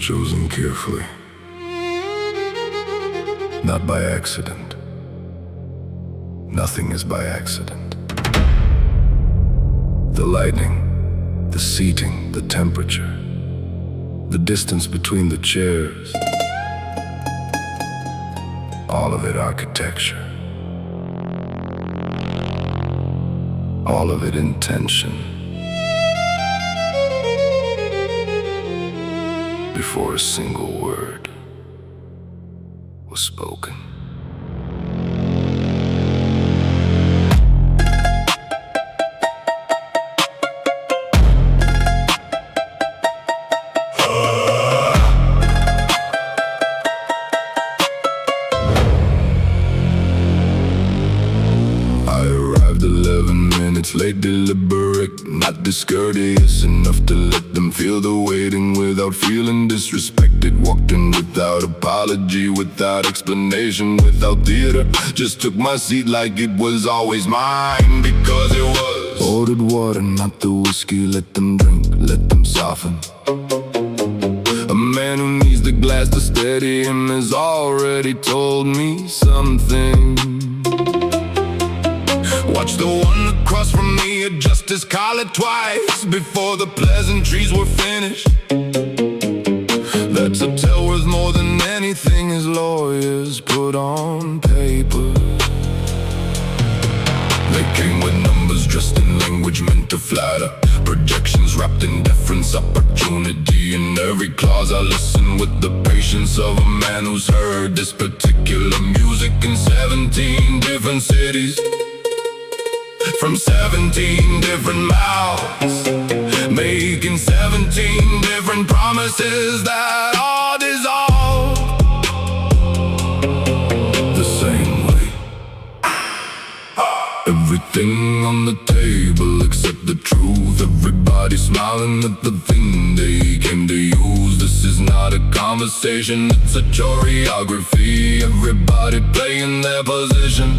chosen carefully, not by accident. Nothing is by accident. The lighting, the seating, the temperature, the distance between the chairs, all of it architecture, all of it intention. Before a single word was spoken. Late, deliberate, not discourteous enough to let them feel the waiting without feeling disrespected. Walked in without apology, without explanation, without theater. Just took my seat like it was always mine, because it was. Ordered water, not the whiskey, let them drink, let them soften. A man who needs the glass to steady him has already told me something. Watch the one across from me adjust his collar twice before the pleasantries were finished. That's a tale worth more than anything his lawyers put on paper. They came with numbers dressed in language meant to flatter, projections wrapped in deference, opportunity in every clause. I listen with the patience of a man who's heard this particular music in 17 different cities, from 17 different mouths, making 17 different promises that all dissolve the same way. Everything on the table except the truth. Everybody smiling at the thing they came to use. This is not a conversation, it's a choreography. Everybody playing their position.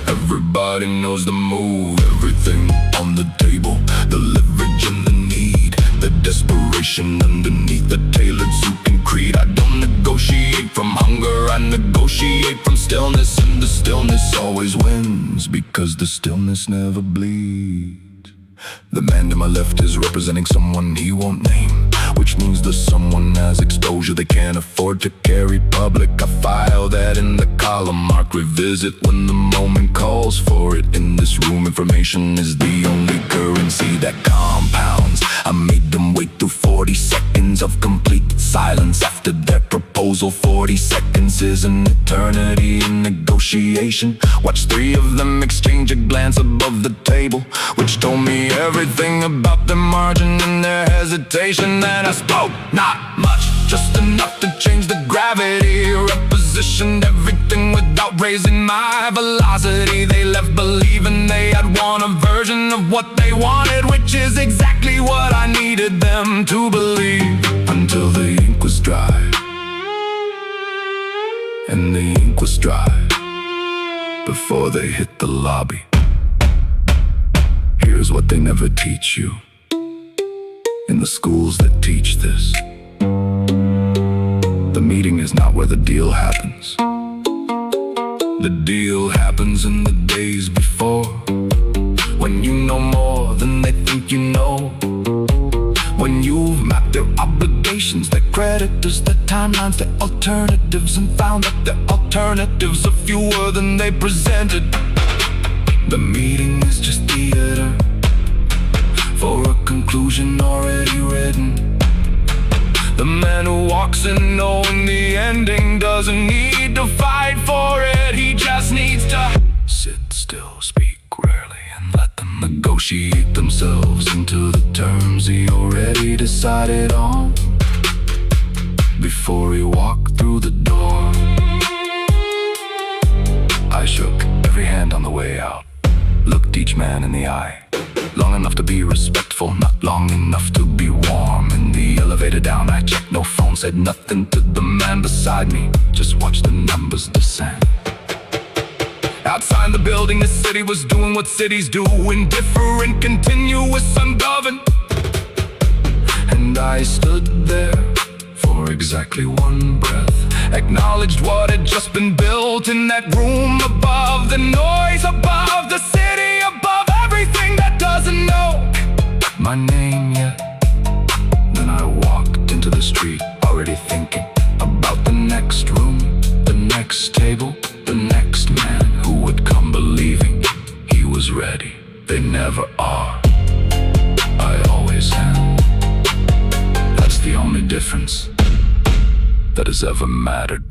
Everybody knows the move. Everything on the table, the leverage and the need, the desperation underneath the tailored suit and creed. I don't negotiate from hunger, I negotiate from stillness. And the stillness always wins, because the stillness never bleeds. The man to my left is representing someone he won't name, which means the someone has exposure they can't afford to carry public. I file that in the column, mark revisit when the moment calls for it. In this room, information is the only currency that compounds. I made them wait through 40 seconds of complete silence after their proposal. 40 seconds is an eternity in negotiation. Watch 3 of them exchange a glance above the table, which told me everything about their margin and their hesitation. And I spoke not much, just enough to change the gravity. Repositioned everything without raising my velocity. They left believing they had won a version of what they wanted, which is exactly what I needed them to believe. Until the ink was dry. And the ink was dry before they hit the lobby. Here's what they never teach you in the schools that teach this. The meeting is not where the deal happens. The deal happens in the days before, when you know more than they think you know. When you've mapped their obligations, their creditors, their timelines, their alternatives, and found that their alternatives are fewer than they presented. The meeting is just theater for a conclusion already written. The man who walks in knowing the ending doesn't need to fight for it. He just needs to sit still, speak rarely, and let them negotiate themselves into the terms he already decided on before he walked through the door. I shook every hand on the way out, looked each man in the eye, long enough to be respectful, not long enough to be warm. In the elevator down, I checked no phone, said nothing to the man beside me, just watched the numbers descend. Outside the building, the city was doing what cities do, indifferent, continuous, ungoverned. And I stood there, for exactly one breath. Acknowledged what had just been built in that room above. The noise above, the city above, everything that doesn't know my name yet. Then I walked into the street, already thinking about the next room, the next table, the next man who would come, believing he was ready. They never are, I always am. That's the only difference that has ever mattered.